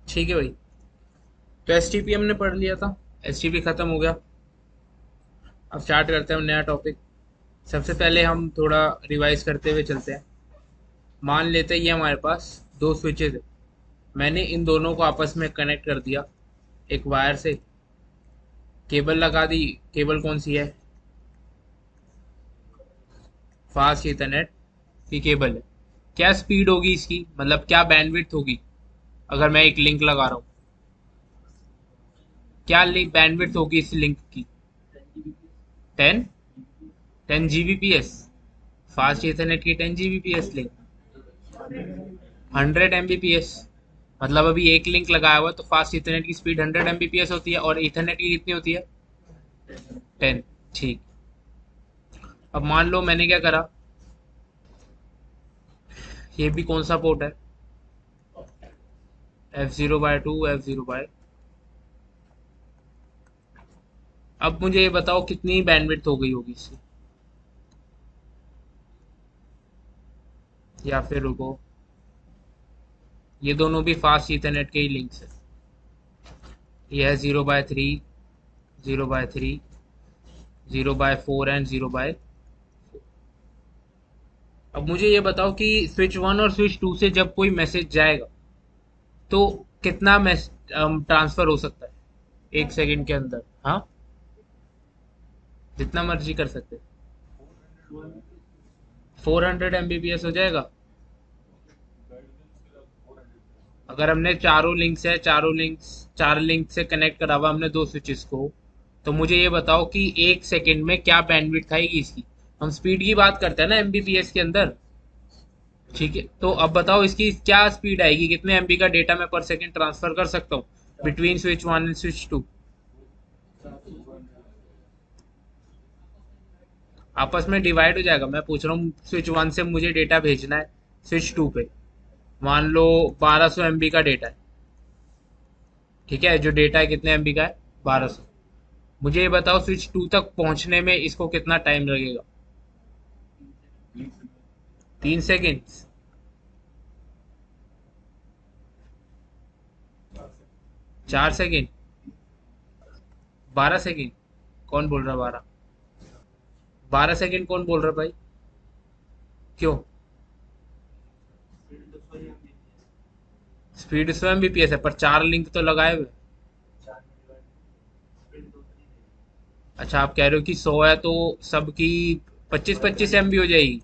ठीक है भाई। तो एस टी पी हमने पढ़ लिया था, एस टी पी खत्म हो गया। अब स्टार्ट करते हैं हम नया टॉपिक। सबसे पहले हम थोड़ा रिवाइज करते हुए चलते हैं। मान लेते हैं ये हमारे पास दो स्विचेज है। मैंने इन दोनों को आपस में कनेक्ट कर दिया एक वायर से, केबल लगा दी। केबल कौन सी है? फास्ट ईथरनेट की केबल है। क्या स्पीड होगी इसकी, मतलब क्या बैंडविड्थ होगी अगर मैं एक लिंक लगा रहा हूँ? क्या लिंक बैंडविड्थ होगी इस लिंक की? 10 10 Gbps। फास्ट ईथरनेट की 10 Gbps लिंक 100 Mbps। मतलब अभी एक लिंक लगाया हुआ है तो फास्ट ईथरनेट की स्पीड 100 Mbps होती है और ईथरनेट की कितनी होती है? 10। ठीक। अब मान लो मैंने क्या करा, ये भी कौन सा पोर्ट है? F0/2 F0/। अब मुझे ये बताओ कितनी बैंडविड्थ हो गई होगी इसकी, या फिर रुको, ये दोनों भी फास्ट ईथरनेट के ही लिंक्स है। ये है 0/3, 0/3, 0/4 एंड 0/। अब मुझे ये बताओ कि स्विच वन और स्विच टू से जब कोई मैसेज जाएगा तो कितना ट्रांसफर हो सकता है एक सेकंड के अंदर? हाँ, जितना मर्जी कर सकते। 400 Mbps हो जाएगा। अगर हमने चारों लिंक्स है, चार लिंक से कनेक्ट करा हुआ हमने दो स्विचेस को, तो मुझे ये बताओ कि एक सेकंड में क्या बैंडविड्थ आएगी इसकी। हम स्पीड की बात करते हैं ना एमबीपीएस के अंदर। ठीक है, तो अब बताओ इसकी क्या स्पीड आएगी, कितने एमबी का डेटा मैं पर सेकंड ट्रांसफर कर सकता हूँ between switch one and switch two? आपस में डिवाइड हो जाएगा। मैं पूछ रहा हूँ स्विच वन से मुझे डेटा भेजना है स्विच टू पे, मान लो 1200 MB का डेटा है। ठीक है, जो डेटा है कितने एमबी का है? 1200। मुझे ये बताओ स्विच टू तक पहुंचने में इसको कितना टाइम लगेगा? 3 सेकेंड? 4 सेकेंड? 12 सेकेंड? कौन बोल रहा है 12? 12 सेकेंड कौन बोल रहा है भाई? क्यों? स्पीड 100 Mbps है पर चार लिंक तो लगाए हुए। अच्छा, आप कह रहे हो कि 100 है तो सबकी 25-25 MB हो जाएगी।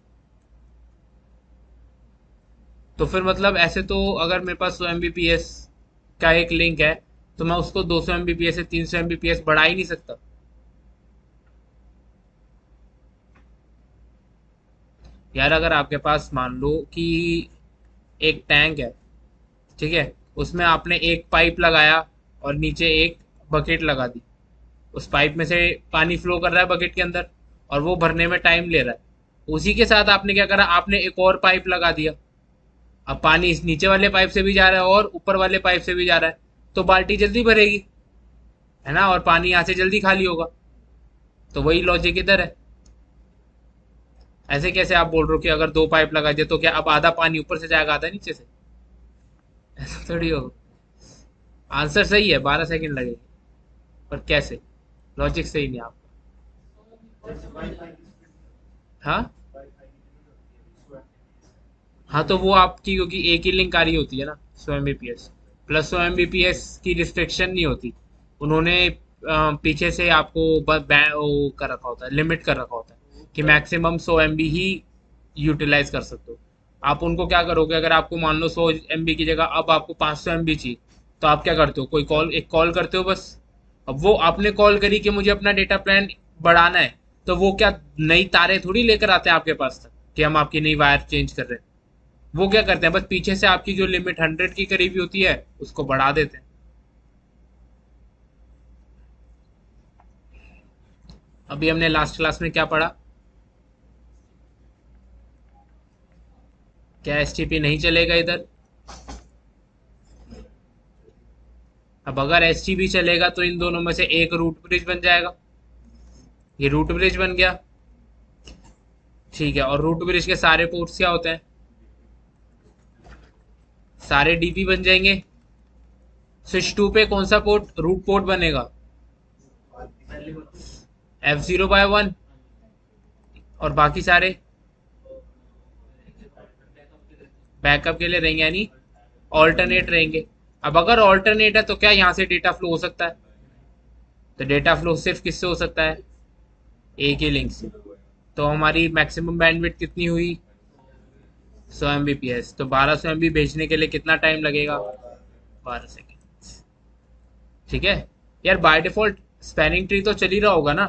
तो फिर मतलब ऐसे तो अगर मेरे पास 100 Mbps का एक लिंक है तो मैं उसको 200 Mbps से 300 Mbps बढ़ा ही नहीं सकता। यार अगर आपके पास मान लो कि एक टैंक है, ठीक है, उसमें आपने एक पाइप लगाया और नीचे एक बकेट लगा दी। उस पाइप में से पानी फ्लो कर रहा है बकेट के अंदर और वो भरने में टाइम ले रहा है। उसी के साथ आपने क्या करा, आपने एक और पाइप लगा दिया। अब पानी इस नीचे वाले पाइप से भी जा रहा है और ऊपर वाले पाइप से भी जा रहा है, तो बाल्टी जल्दी भरेगी, है ना, और पानी यहाँ से जल्दी खाली होगा। तो वही लॉजिक इधर है। ऐसे कैसे आप बोल रहे हो कि अगर दो पाइप लगा दिए तो क्या अब आधा पानी ऊपर से जाएगा आधा नीचे से? ऐसा थोड़ी होगा। आंसर सही है, 12 सेकंड लगेगी, पर कैसे? लॉजिक सही नहीं आपका। हाँ। हाँ तो वो आपकी क्योंकि एक ही लिंक आ रही होती है ना, 100 Mbps प्लस 100 Mbps की रिस्ट्रिक्शन नहीं होती। उन्होंने पीछे से आपको वो कर रखा होता है, लिमिट कर रखा होता है कि मैक्सिमम 100 MB ही यूटिलाइज कर सकते हो। आप उनको क्या करोगे, अगर आपको मान लो 100 MB की जगह अब आपको 500 MB चाहिए, तो आप क्या करते हो, कोई कॉल, एक कॉल करते हो बस। अब वो आपने कॉल करी कि मुझे अपना डेटा प्लान बढ़ाना है, तो वो क्या नई तारे थोड़ी लेकर आते हैं आपके पास तक कि हम आपकी नई वायर चेंज कर रहे हैं। वो क्या करते हैं, बस पीछे से आपकी जो लिमिट 100 की करीबी होती है उसको बढ़ा देते हैं। अभी हमने लास्ट क्लास में क्या पढ़ा? क्या एसटीपी नहीं चलेगा इधर? अब अगर एसटीपी चलेगा तो इन दोनों में से एक रूट ब्रिज बन जाएगा। ये रूट ब्रिज बन गया। ठीक है, और रूट ब्रिज के सारे पोर्ट्स क्या होते हैं? सारे डीपी बन जाएंगे। स्विच टू पे कौन सा पोर्ट, रूट पोर्ट बनेगा? F0/1। और बाकी सारे बैकअप के लिए रहेंगे, यानी ऑल्टरनेट रहेंगे। अब अगर ऑल्टरनेट है तो क्या यहाँ से डेटा फ्लो हो सकता है? तो डेटा फ्लो सिर्फ किससे हो सकता है? एक ही लिंक से। तो हमारी मैक्सिमम बैंडविड्थ कितनी हुई? 100 Mbps। तो 1200 MB भेजने के लिए कितना टाइम लगेगा? 12 सेकेंड। ठीक है। यार बाय डिफॉल्ट स्पैनिंग ट्री तो चल ही रहा होगा ना।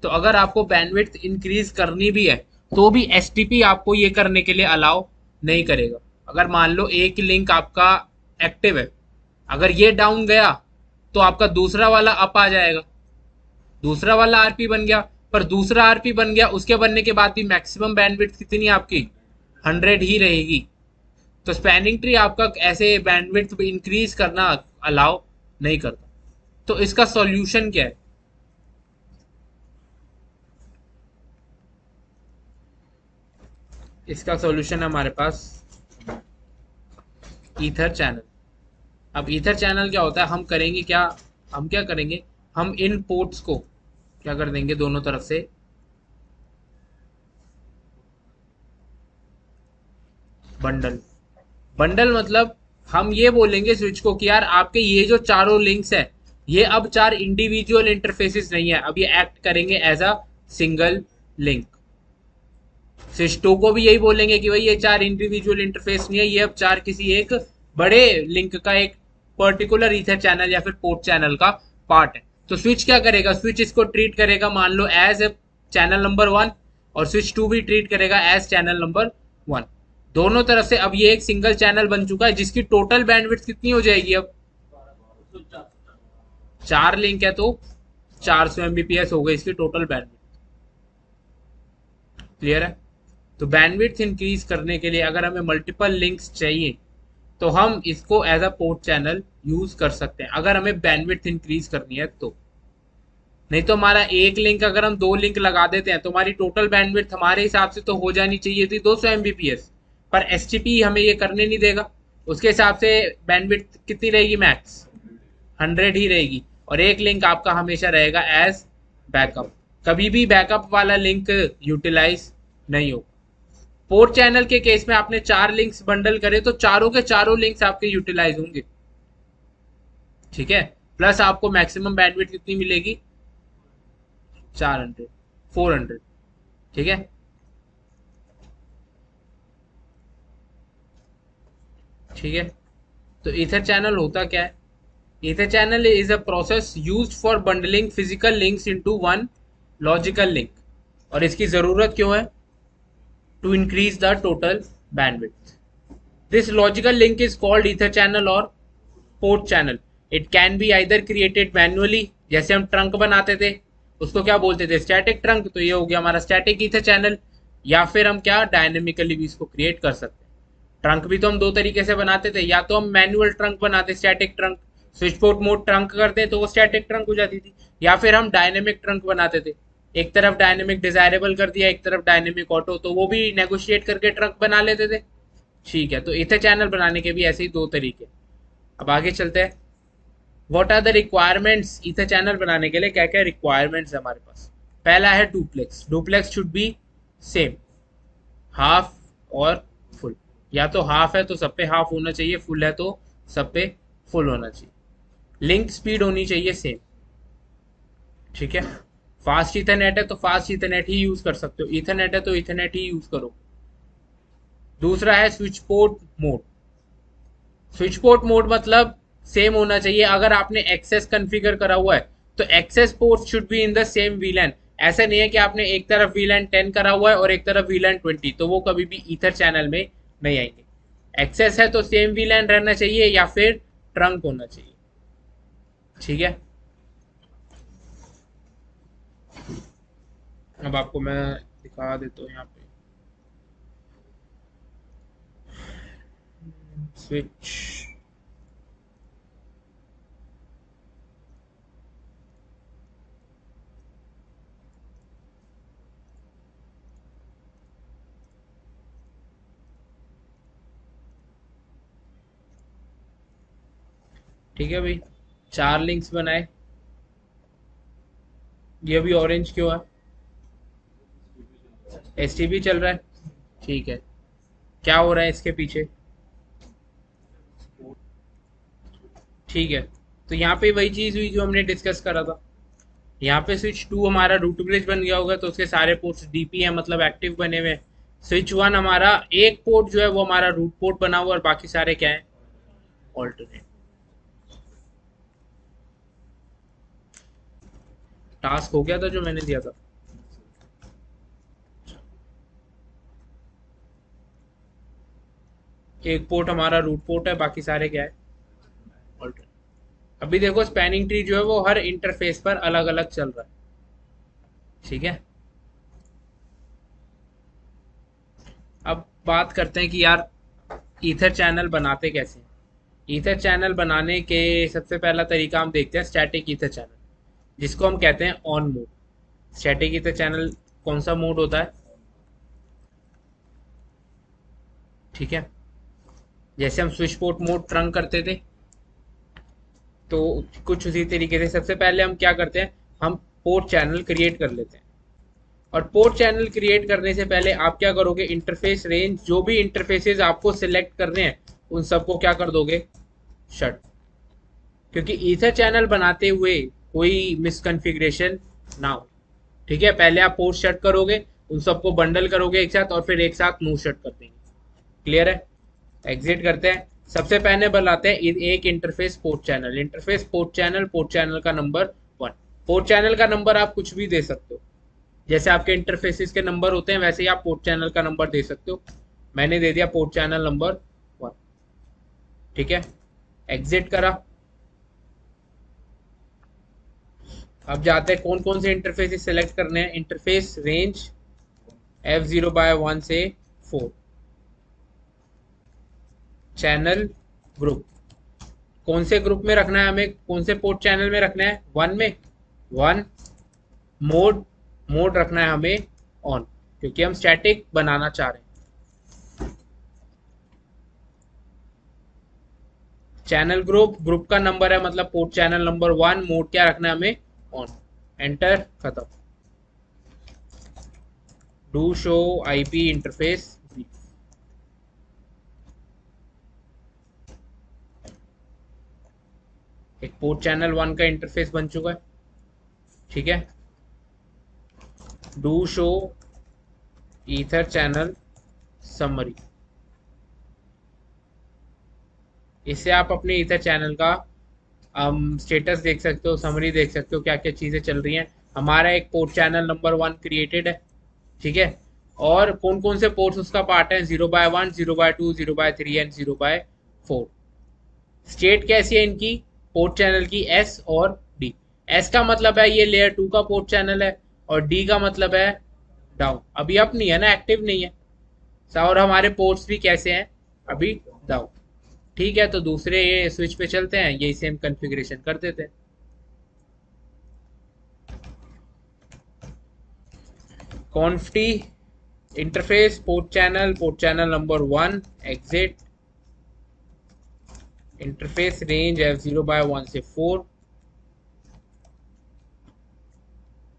तो अगर आपको बैंडविड्थ इंक्रीज करनी भी है तो भी एसटीपी आपको ये करने के लिए अलाउ नहीं करेगा। अगर मान लो एक लिंक आपका एक्टिव है, अगर ये डाउन गया तो आपका दूसरा वाला अप आ जाएगा, दूसरा वाला आरपी बन गया। पर दूसरा आरपी बन गया, उसके बनने के बाद भी मैक्सिमम बैंडविड्थ कितनी है आपकी? 100 ही रहेगी। तो स्पैनिंग ट्री आपका ऐसे बैंडविड्थ इंक्रीज करना अलाउ नहीं करता। तो इसका सॉल्यूशन क्या है? इसका सॉल्यूशन है हमारे पास ईथर चैनल। अब ईथर चैनल क्या होता है, हम करेंगे क्या, हम क्या करेंगे, हम इन पोर्ट्स को क्या कर देंगे, दोनों तरफ से बंडल। बंडल मतलब हम ये बोलेंगे स्विच को कि यार आपके ये जो चारों लिंक्स है, ये अब चार इंडिविजुअल इंटरफेसेस नहीं है, अब ये एक्ट करेंगे एज अ सिंगल लिंक। सिस्टो को भी यही बोलेंगे कि भाई ये चार इंडिविजुअल इंटरफेस नहीं है, ये अब चार किसी एक बड़े लिंक का एक पर्टिकुलर ईथर चैनल या फिर पोर्ट चैनल का पार्ट है। तो स्विच क्या करेगा, स्विच इसको ट्रीट करेगा मान लो एज ए चैनल नंबर 1, और स्विच 2 भी ट्रीट करेगा एज चैनल नंबर 1। दोनों तरफ से अब ये एक सिंगल चैनल बन चुका है, जिसकी टोटल बैंडविड्थ कितनी हो जाएगी अब? चार लिंक है तो 400 Mbps हो गई इसकी टोटल बैंडविड्थ। क्लियर है? तो बैंडविड्थ इंक्रीज करने के लिए अगर हमें मल्टीपल लिंक्स चाहिए तो हम इसको as a port channel use कर सकते हैं, अगर हमें बैंडविड्थ इंक्रीज करनी है तो। नहीं तो हमारा एक लिंक, अगर हम दो लिंक लगा देते हैं तो हमारी टोटल बैंडविड्थ हमारे हिसाब से तो हो जानी चाहिए थी 200 Mbps। पर एसटीपी हमें ये करने नहीं देगा, उसके हिसाब से बैंडविड्थ कितनी रहेगी मैक्स? 100 ही रहेगी। और एक लिंक आपका हमेशा रहेगा एज बैकअप, कभी भी बैकअप वाला लिंक यूटिलाइज नहीं होगा। पोर्ट चैनल के केस में आपने चार लिंक्स बंडल करे तो चारों के चारों लिंक्स आपके यूटिलाइज होंगे। ठीक है। प्लस आपको मैक्सिमम बैंडविड्थ कितनी मिलेगी? 400, 400। ठीक है। ठीक है। तो ईथर चैनल होता क्या है? Ether channel is a process used for bundling physical links into one logical link. और इसकी जरूरत क्यों है? To increase the total bandwidth. This logical link is called ether channel और port channel. It can be either created manually, जैसे हम trunk बनाते थे उसको क्या बोलते थे, स्टैटिक ट्रंक, तो ये हो गया हमारा स्टैटिक ईथर चैनल। या फिर हम क्या डायनेमिकली भी इसको क्रिएट कर सकते हैं। ट्रंक भी तो हम दो तरीके से बनाते थे, या तो हम मैनुअल ट्रंक बनाते static trunk, switch port mode trunk करते तो वो स्टैटिक ट्रंक हो जाती थी। या फिर हम डायनेमिक ट्रंक बनाते थे, एक तरफ डायनेमिक डिजायरेबल कर दिया, एक तरफ डायनेमिक ऑटो, तो वो भी नेगोशिएट करके ट्रंक बना लेते थे। ठीक है। तो इथे चैनल बनाने के भी ऐसे ही दो तरीके। अब आगे चलते हैं। What are the requirements ether channel बनाने के लिए, क्या क्या रिक्वायरमेंट्स है हमारे पास? पहला है duplex. Duplex should be same, half और फुल। या तो हाफ है तो सब पे हाफ होना चाहिए, फुल है तो सब पे फुल होना चाहिए। लिंक स्पीड होनी चाहिए सेम। ठीक है। फास्ट इथरनेट है तो फास्ट इथरनेट ही यूज कर सकते हो, इथरनेट है तो इथरनेट ही यूज करो। दूसरा है switch port mode. Switch port mode मतलब सेम होना चाहिए। अगर आपने एक्सेस कॉन्फ़िगर करा हुआ है तो access port should be in the same VLAN. ऐसा नहीं है कि आपने एक तरफ वीलैन 10 करा हुआ है और एक तरफ वीलैन 20, तो वो कभी भी ईथर चैनल में नहीं आएंगे। एक्सेस है तो सेम वीलैन रहना चाहिए या फिर ट्रंक होना चाहिए। ठीक है। अब आपको मैं दिखा देता हूँ यहाँ पे स्विच। ठीक है भाई, 4 लिंक्स बनाए। ये भी ऑरेंज क्यों है? एसटीपी चल रहा है। ठीक है, क्या हो रहा है इसके पीछे? ठीक है, तो यहाँ पे वही चीज हुई जो हमने डिस्कस करा था। यहाँ पे स्विच 2 हमारा रूट ब्रिज बन गया होगा, तो उसके सारे पोर्ट्स डीपी है, मतलब एक्टिव बने हुए हैं। स्विच 1 हमारा एक पोर्ट जो है वो हमारा रूट पोर्ट बना हुआ, और बाकी सारे क्या है? ऑल्टरनेट। टास्क हो गया था जो मैंने दिया था। एक पोर्ट हमारा रूट पोर्ट है, बाकी सारे क्या है? ऑल्टरनेट। अभी देखो स्पैनिंग ट्री जो है वो हर इंटरफेस पर अलग अलग चल रहा है। ठीक है, अब बात करते हैं कि यार ईथर चैनल बनाते कैसे हैं। ईथर चैनल बनाने के सबसे पहला तरीका हम देखते हैं स्टैटिक ईथर चैनल, जिसको हम कहते हैं on mode. Static ether channel कौन सा मोड होता है? ठीक है, जैसे हम स्विच पोर्ट मोड ट्रंक करते थे, तो कुछ उसी तरीके से सबसे पहले हम क्या करते हैं, हम पोर्ट चैनल क्रिएट कर लेते हैं। और पोर्ट चैनल क्रिएट करने से पहले आप क्या करोगे, इंटरफेस रेंज जो भी इंटरफेसेस आपको सिलेक्ट करने हैं उन सबको क्या कर दोगे? शट। क्योंकि ईथर चैनल बनाते हुए कोई मिसकंफिग्रेशन ना हो। ठीक है, पहले आप पोर्ट शट करोगे, उन सबको बंडल करोगे एक साथ, और फिर एक साथ मूव शट कर देंगे। क्लियर है? एग्जिट करते हैं। सबसे पहले बनाते हैं एक interface port channel. Interface port channel का नंबर 1। पोर्ट चैनल का नंबर आप कुछ भी दे सकते हो, जैसे आपके इंटरफेसेस के नंबर होते हैं वैसे ही आप पोर्ट चैनल का नंबर दे सकते हो। मैंने दे दिया पोर्ट चैनल नंबर 1। ठीक है, एग्जिट करा। अब जाते हैं कौन कौन से इंटरफेसेस सेलेक्ट करने हैं। इंटरफेस रेंज F0/1 से 4। चैनल ग्रुप, कौन से ग्रुप में रखना है हमें, कौन से पोर्ट चैनल में रखना है? 1 में। 1। मोड, मोड रखना है हमें ऑन, क्योंकि हम स्टैटिक बनाना चाह रहे हैं। चैनल ग्रुप, ग्रुप का नंबर है मतलब पोर्ट चैनल नंबर 1। मोड क्या रखना है हमें? ऑन। एंटर, खत्म। Do show IP interface. एक पोर्ट चैनल 1 का इंटरफेस बन चुका है। ठीक है, do show ether channel summary. इससे आप अपने ईथर चैनल का स्टेटस देख सकते हो, समरी देख सकते हो, क्या क्या चीज़ें चल रही हैं। हमारा एक पोर्ट चैनल नंबर 1 क्रिएटेड है। ठीक है, और कौन कौन से पोर्ट्स उसका पार्ट है? 0/1, 0/2, 0/3 एंड 0/4। स्टेट कैसी है इनकी पोर्ट चैनल की? एस और डी। एस का मतलब है ये लेयर 2 का पोर्ट चैनल है, और डी का मतलब है डाउन। अभी अप नहीं है ना, एक्टिव नहीं है। और हमारे पोर्ट्स भी कैसे हैं? अभी डाउन। ठीक है, तो दूसरे ये स्विच पे चलते हैं, यही सेम कॉन्फ़िगरेशन कर देते हैं। Conf t interface port channel number 1। Exit. Interface range F0/1 से 4।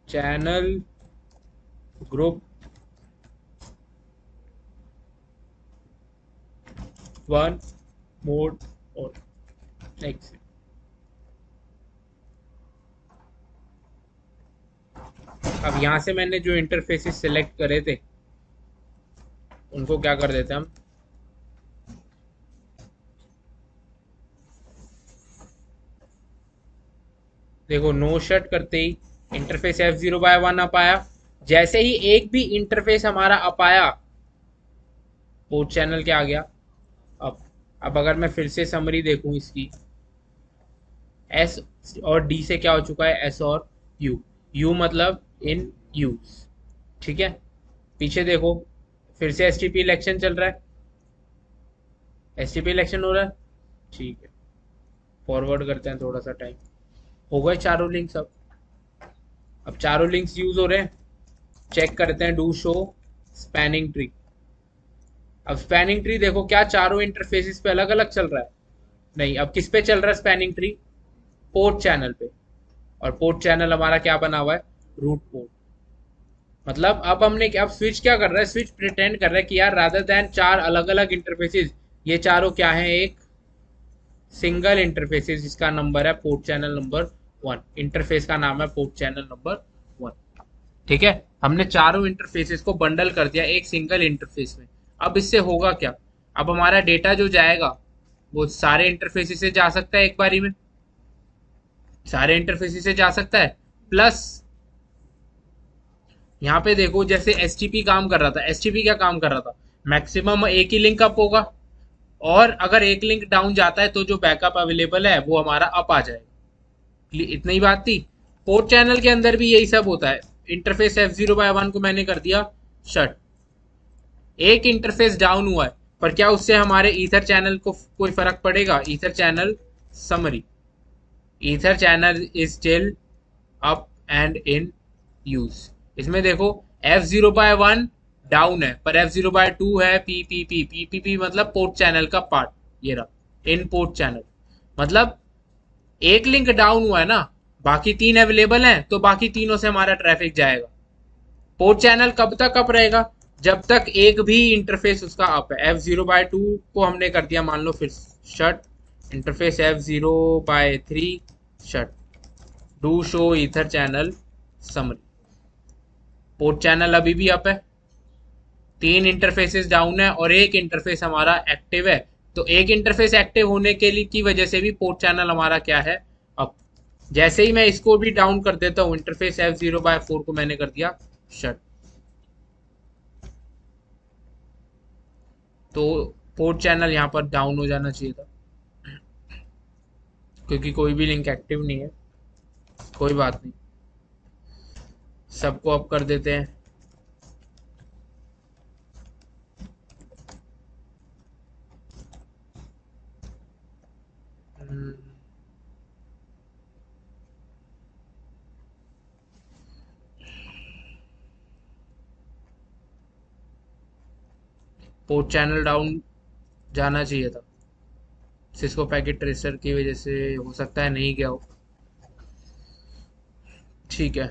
Channel group 1। मोड और एग्जिट। अब यहां से मैंने जो इंटरफेसेस सिलेक्ट करे थे उनको क्या कर देते हैं हम? देखो, नो शट करते ही इंटरफेस F0/1 अप आया। जैसे ही एक भी इंटरफेस हमारा अप आया, पोर्ट चैनल क्या आ गया? अब अब अगर मैं फिर से समरी देखूं इसकी, एस और डी से क्या हो चुका है? एस और यू। यू मतलब इन यूज। ठीक है, पीछे देखो, फिर से एसटीपी इलेक्शन चल रहा है। एसटीपी इलेक्शन हो रहा है। ठीक है, फॉरवर्ड करते हैं थोड़ा सा टाइम। हो गए चारों लिंक्स। अब चारों लिंक्स यूज हो रहे हैं। चेक करते हैं, डू शो स्पैनिंग ट्री। अब स्पैनिंग ट्री देखो क्या चारों इंटरफेसेस पे अलग अलग चल रहा है? नहीं, अब किस पे चल रहा है स्पैनिंग ट्री? पोर्ट चैनल पे। और पोर्ट चैनल हमारा क्या बना हुआ है? Root port. मतलब अब हमने क्या, अब स्विच क्या कर रहा है? स्विच प्रिटेंड कर रहा है कि यार रादर देन चार अलग अलग इंटरफेसेस, ये चारों क्या है? एक सिंगल इंटरफेसेस जिसका नंबर है पोर्ट चैनल नंबर 1। इंटरफेस का नाम है पोर्ट चैनल नंबर 1। ठीक है, हमने चारों इंटरफेसेस को बंडल कर दिया एक सिंगल इंटरफेस में। अब इससे होगा क्या? अब हमारा डेटा जो जाएगा वो सारे इंटरफेसेस से जा सकता है एक बारी में, सारे इंटरफेसेस से जा सकता है। प्लस यहाँ पे देखो, जैसे एसटीपी काम कर रहा था, एसटीपी क्या काम कर रहा था? मैक्सिमम एक ही लिंक अप होगा, और अगर एक लिंक डाउन जाता है तो जो बैकअप अवेलेबल है वो हमारा अप आ जाएगा। इतनी ही बात थी। पोर्ट चैनल के अंदर भी यही सब होता है। इंटरफेस F0/1 को मैंने कर दिया शट, एक इंटरफेस डाउन हुआ है, पर क्या उससे हमारे ईथर चैनल को कोई फर्क पड़ेगा? Ether channel summary, ether channel is still up and in use. इसमें देखो F0/1 डाउन है, पर F0/2 है पी मतलब पोर्ट चैनल का पार्ट, ये रहा इन पोर्ट चैनल। मतलब एक लिंक डाउन हुआ है ना, बाकी तीन अवेलेबल हैं, तो बाकी तीनों से हमारा ट्रैफिक जाएगा। पोर्ट चैनल कब तक अप रहेगा? जब तक एक भी इंटरफेस उसका अप है। F0/2 को हमने कर दिया मान लो फिर shut, interface F0/3 shut, do show ether channel summary. Port channel अभी भी अप है, तीन इंटरफेसेस डाउन है और एक इंटरफेस हमारा एक्टिव है। तो एक इंटरफेस एक्टिव होने के लिए की वजह से भी पोर्ट चैनल हमारा क्या है? अप। जैसे ही मैं इसको भी डाउन कर देता हूं, इंटरफेस F0/4 को मैंने कर दिया शट, तो पोर्ट चैनल यहां पर डाउन हो जाना चाहिए था, क्योंकि कोई भी लिंक एक्टिव नहीं है। कोई बात नहीं, सबको अप कर देते हैं। पोर्ट चैनल डाउन जाना चाहिए था, सिस्को पैकेट ट्रेसर की वजह से हो सकता है नहीं गया हो। ठीक है,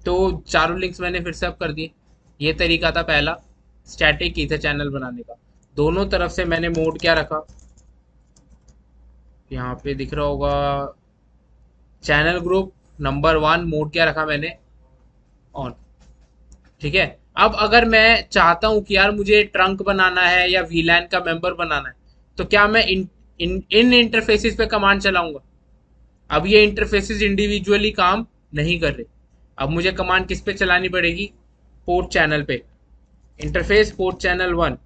तो चारों लिंक्स मैंने फिर से अप कर दिए। ये तरीका था पहला स्टैटिक ईथर चैनल बनाने का। दोनों तरफ से मैंने मोड क्या रखा, यहाँ पे दिख रहा होगा, चैनल ग्रुप नंबर 1 मोड क्या रखा मैंने? ऑन। ठीक है, अब अगर मैं चाहता हूं कि यार मुझे ट्रंक बनाना है या वीलैन का मेंबर बनाना है, तो क्या मैं इन इंटरफेसेस पे कमांड चलाऊंगा? अब ये इंटरफेसेस इंडिविजुअली काम नहीं कर रहे। अब मुझे कमांड किस पे चलानी पड़ेगी? पोर्ट चैनल पे। Interface port channel 1,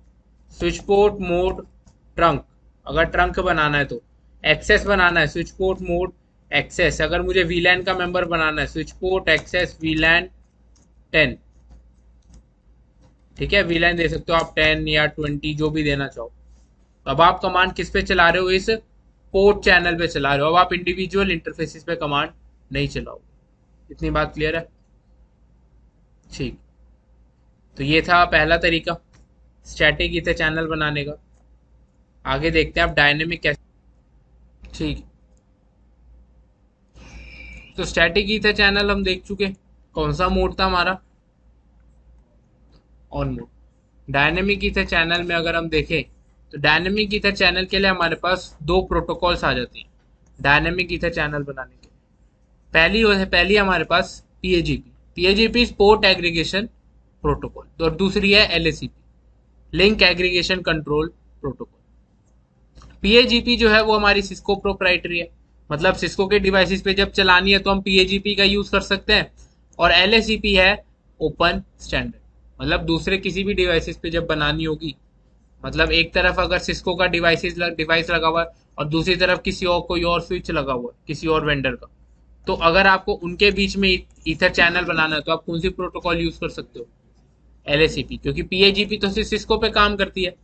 switch port mode trunk, अगर ट्रंक बनाना है तो। एक्सेस बनाना है स्विच पोर्ट मोड एक्सेस, अगर मुझे वीलैन का मेंबर बनाना है स्विच पोर्ट एक्सेस वीलैन 10। ठीक है, वीलैन दे सकते हो आप 10 या 20, जो भी देना चाहो। अब आप कमांड किस पे चला रहे हो? इस पोर्ट चैनल पे चला रहे हो। अब आप इंडिविजुअल इंटरफेसेस पे कमांड नहीं चलाओगे। इतनी बात क्लियर है? ठीक, तो ये था पहला तरीका स्टैटिक ईथर चैनल बनाने का। आगे देखते हैं आप डायनेमिक कैसे। ठीक, तो स्टैटिक ईथर चैनल हम देख चुके। कौन सा मोड था हमारा? On mode. Dynamic ether channel में अगर हम देखें, तो डायनेमिक ईथर चैनल के लिए हमारे पास दो प्रोटोकॉल्स आ जाती हैं डायनेमिक ईथर चैनल बनाने के। पहली हमारे पास पीएजीपी। पीएजीपी पोर्ट एग्रीगेशन प्रोटोकॉल, और दूसरी है एलएसीपी, लिंक एग्रीगेशन कंट्रोल प्रोटोकॉल। पीएजीपी जो है वो हमारी सिस्को प्रोप्राइटरी है, मतलब सिस्को के डिवाइसेस पे जब चलानी है तो हम पीएजीपी का यूज कर सकते हैं। और एलएसीपी है ओपन स्टैंडर्ड, मतलब दूसरे किसी भी डिवाइसेस पे जब बनानी होगी, मतलब एक तरफ अगर सिस्को का डिवाइस लगा हुआ है और दूसरी तरफ किसी और कोई और स्विच लगा हुआ है किसी और वेंडर का, तो अगर आपको उनके बीच में ईथर चैनल बनाना है तो आप कौन सी प्रोटोकॉल यूज कर सकते हो? एलएसीपी, क्योंकि पीएजीपी तो सिर्फ सिस्को पे काम करती है।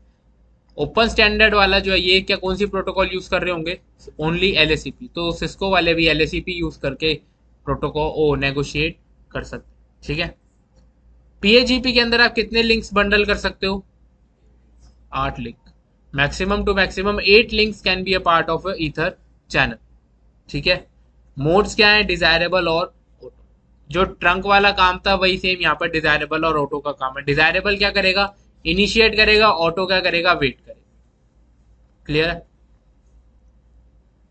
ओपन स्टैंडर्ड वाला जो है ये क्या कौन सी प्रोटोकॉल यूज कर रहे होंगे? ओनली एलएसीपी। तो सिस्को वाले भी एलएसीपी यूज करके प्रोटोकॉल ओ नेगोशिएट कर सकते। ठीक है, पीएजीपी के अंदर आप कितने लिंक्स बंडल कर सकते हो? 8 link. Maximum to maximum 8 links can be a part of ether channel. ठीक है। मोड्स क्या है? डिजायरेबल और ऑटो। जो ट्रंक वाला काम था वही सेम यहाँ पर डिजायरेबल और ऑटो का काम है। डिजायरेबल क्या करेगा? इनिशिएट करेगा। ऑटो क्या करेगा? वेट करेगा। क्लियर है?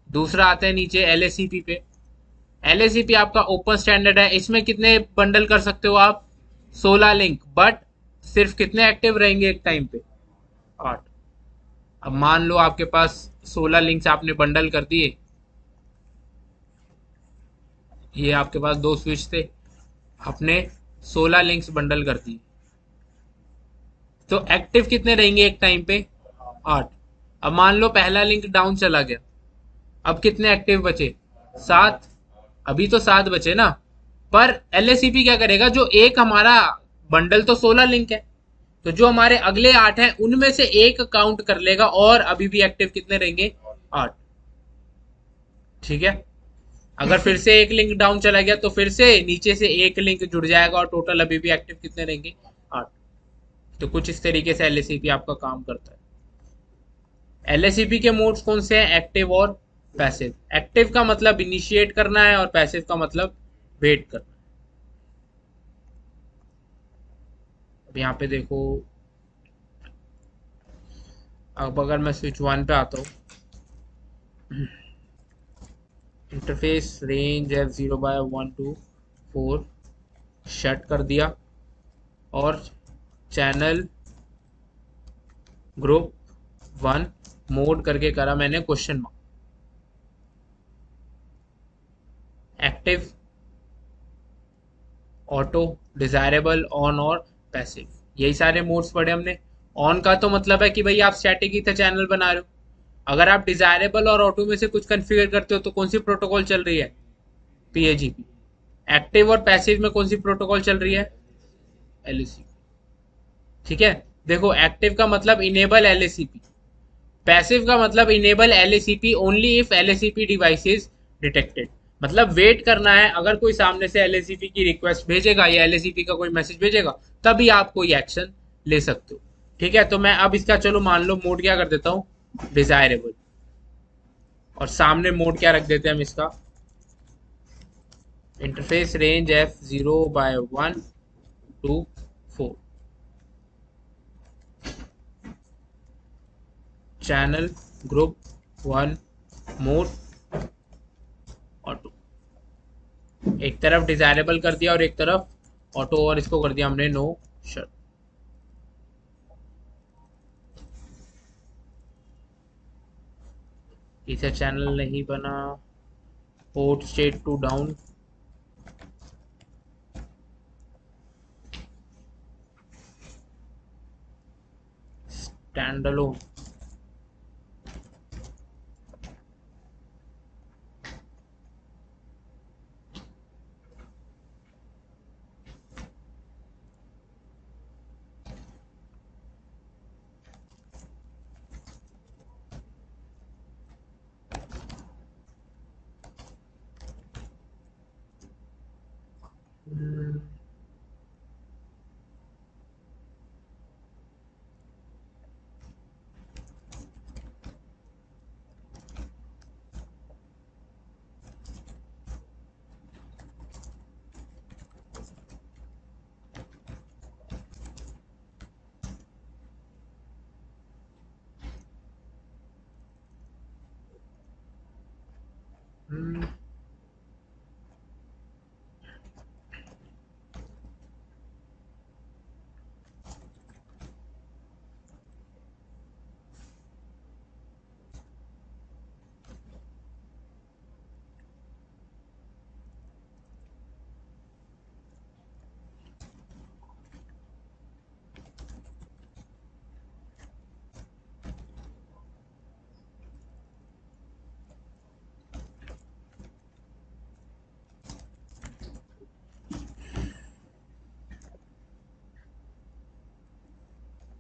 दूसरा आते हैं नीचे एलएसीपी पे। एलएसीपी आपका ओपन स्टैंडर्ड है। इसमें कितने बंडल कर सकते हो आप? 16 लिंक। बट सिर्फ कितने एक्टिव रहेंगे एक टाइम पे? 8। अब मान लो आपके पास 16 लिंक्स आपने बंडल कर दिए। ये आपके पास दो स्विच थे, आपने 16 लिंक्स बंडल कर दिए, तो एक्टिव कितने रहेंगे एक टाइम पे? 8। अब मान लो पहला लिंक डाउन चला गया, अब कितने एक्टिव बचे? 7। अभी तो 7 बचे ना। पर एलएसीपी क्या करेगा? जो एक हमारा बंडल तो 16 लिंक है, तो जो हमारे अगले 8 हैं उनमें से एक काउंट कर लेगा और अभी भी एक्टिव कितने रहेंगे? 8। ठीक है। अगर फिर से एक लिंक डाउन चला गया तो फिर से नीचे से एक लिंक जुड़ जाएगा और टोटल अभी भी एक्टिव कितने रहेंगे? 8। तो कुछ इस तरीके से एलएसीपी आपका काम करता है। एलएसीपी के मोड्स कौन से हैं? एक्टिव और पैसिव। एक्टिव का मतलब इनिशिएट करना है और पैसिव का मतलब वेट करना है। अब यहाँ पे देखो, अब अगर मैं स्विच 1 पे आता हूँ, interface range F0/1 to 4 shut कर दिया और चैनल ग्रुप 1 मोड करके करा मैंने question mark. Active, auto, desirable, on और पैसिव, यही सारे मोड्स पढ़े हमने। ऑन का तो मतलब है कि भाई आप स्टैटिक ईथर चैनल बना रहे हो। अगर आप डिजायरेबल और ऑटो में से कुछ कॉन्फ़िगर करते हो तो कौन सी प्रोटोकॉल चल रही है? पीएजीपी। एक्टिव और पैसिव में कौन सी प्रोटोकॉल चल रही है? एलएसीपी। ठीक है। देखो, एक्टिव का मतलब इनेबल एलएसीपी, पैसिव का मतलब enable LACP only if LACP device is detected. मतलब वेट करना है, अगर कोई सामने से एलएसीपी की रिक्वेस्ट भेजेगा या एलएसीपी का कोई मैसेज भेजेगा तभी आप कोई एक्शन ले सकते हो। ठीक है। तो मैं अब इसका चलो मान लो मोड क्या कर देता हूँ? डिजायरेबल। और सामने मोड क्या रख देते हैं हम इसका? Interface range F0/1 to 4 channel group 1 mode auto. एक तरफ डिजायरेबल कर दिया और एक तरफ ऑटो, और इसको कर दिया हमने नो शट। इसे चैनल नहीं बना। Port state to down, standalone.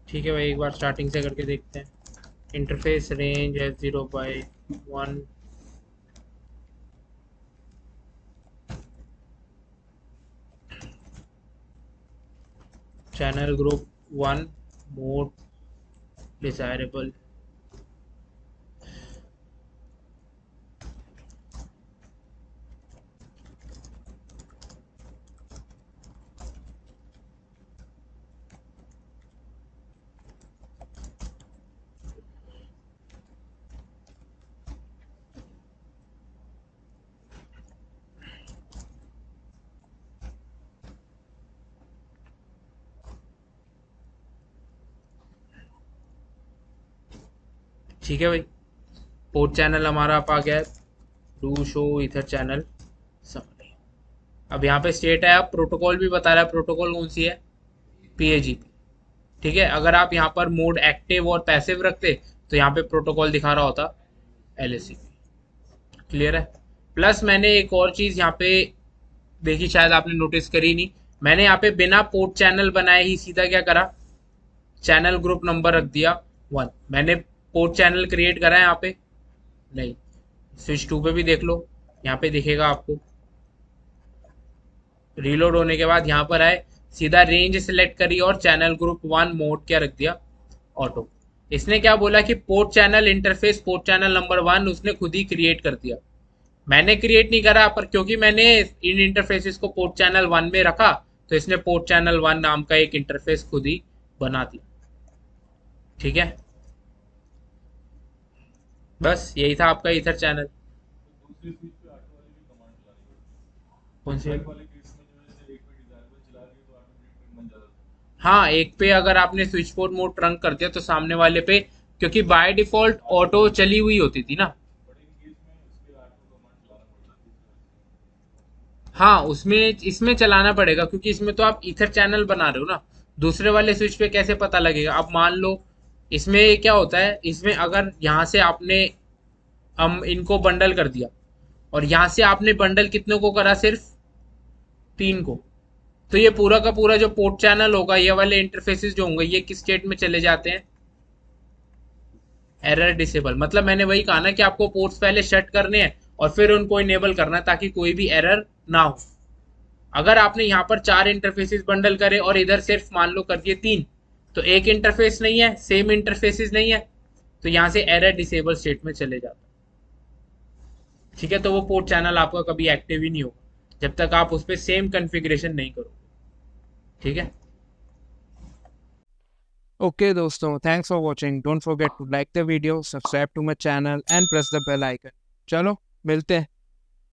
ठीक है भाई, एक बार स्टार्टिंग से करके देखते हैं। Interface range F0/1 channel group 1 mode desirable ठीक है भाई, पोर्ट चैनल हमारा आप आ गया है, do show ether channel summary. अब यहाँ पे स्टेट है, अब प्रोटोकॉल भी बता रहा है, प्रोटोकॉल कौन सी है, PAGP। ठीक है, अगर आप यहाँ पर मोड एक्टिव और पैसिव रखते तो यहाँ पे प्रोटोकॉल दिखा रहा होता LACP। क्लियर है। प्लस मैंने एक और चीज यहाँ पे देखी, शायद आपने नोटिस करी नहीं, मैंने यहाँ पे बिना पोर्ट चैनल बनाए ही सीधा क्या करा, चैनल ग्रुप नंबर रख दिया 1। मैंने पोर्ट चैनल क्रिएट करा है यहाँ पे नहीं। स्विच 2 पे भी देख लो, यहाँ पे दिखेगा आपको। रीलोड होने के बाद यहाँ पर आए, सीधा रेंज सिलेक्ट करी और चैनल ग्रुप 1 मोड क्या रख दिया, ऑटो। इसने क्या बोला कि port channel interface port channel number 1 उसने खुद ही क्रिएट कर दिया। मैंने क्रिएट नहीं करा, पर क्योंकि मैंने इन इंटरफेसेस को पोर्ट चैनल 1 में रखा तो इसने पोर्ट चैनल 1 नाम का एक इंटरफेस खुद ही बना दिया। ठीक है, बस यही था आपका ईथर चैनल। दूसरी स्विच पे ऑटो वाली भी कमांड चलानी पड़ती कौन है, से? डिजायर वाले केस में जो है एक पे डिजायरेबल चला रही है तो ऑटोमेटिक बन जाता है। हाँ, एक पे अगर आपने स्विच बोर्ड मोड ट्रंक कर दिया तो सामने वाले पे, क्योंकि बाय डिफॉल्ट ऑटो चली हुई होती थी ना। बट इन केस में उसके ऑटो कमांड चलाना पड़ता है दूसरे हाँ, उसमें इसमें चलाना पड़ेगा, क्योंकि इसमें तो आप ईथर चैनल बना रहे हो ना। दूसरे वाले स्विच पे कैसे पता लगेगा? अब मान लो इसमें क्या होता है, इसमें अगर यहाँ से आपने हम इनको बंडल कर दिया और यहाँ से आपने बंडल कितने को करा, सिर्फ 3 को, तो ये पूरा का पूरा जो पोर्ट चैनल होगा, ये वाले इंटरफेसेस जो होंगे, ये किस स्टेट में चले जाते हैं, एरर डिसेबल। मतलब मैंने वही कहा ना कि आपको पोर्ट्स पहले शट करने हैं और फिर उनको इनेबल करना है ताकि कोई भी एरर ना हो। अगर आपने यहाँ पर 4 इंटरफेसेस बंडल करे और इधर सिर्फ मान लो कर दिए 3, तो एक इंटरफेस नहीं है, सेम इंटरफेसेस नहीं है, तो यहाँ से एरर डिसेबल स्टेट में चले जाता है। ठीक है, तो वो पोर्ट चैनल आपका कभी एक्टिव ही नहीं होगा जब तक आप उस पर सेम कॉन्फ़िगरेशन नहीं करो। ठीक है। Okay दोस्तों, thanks for watching. Don't forget to like the video, subscribe to my channel and press the bell icon. चलो मिलते हैं।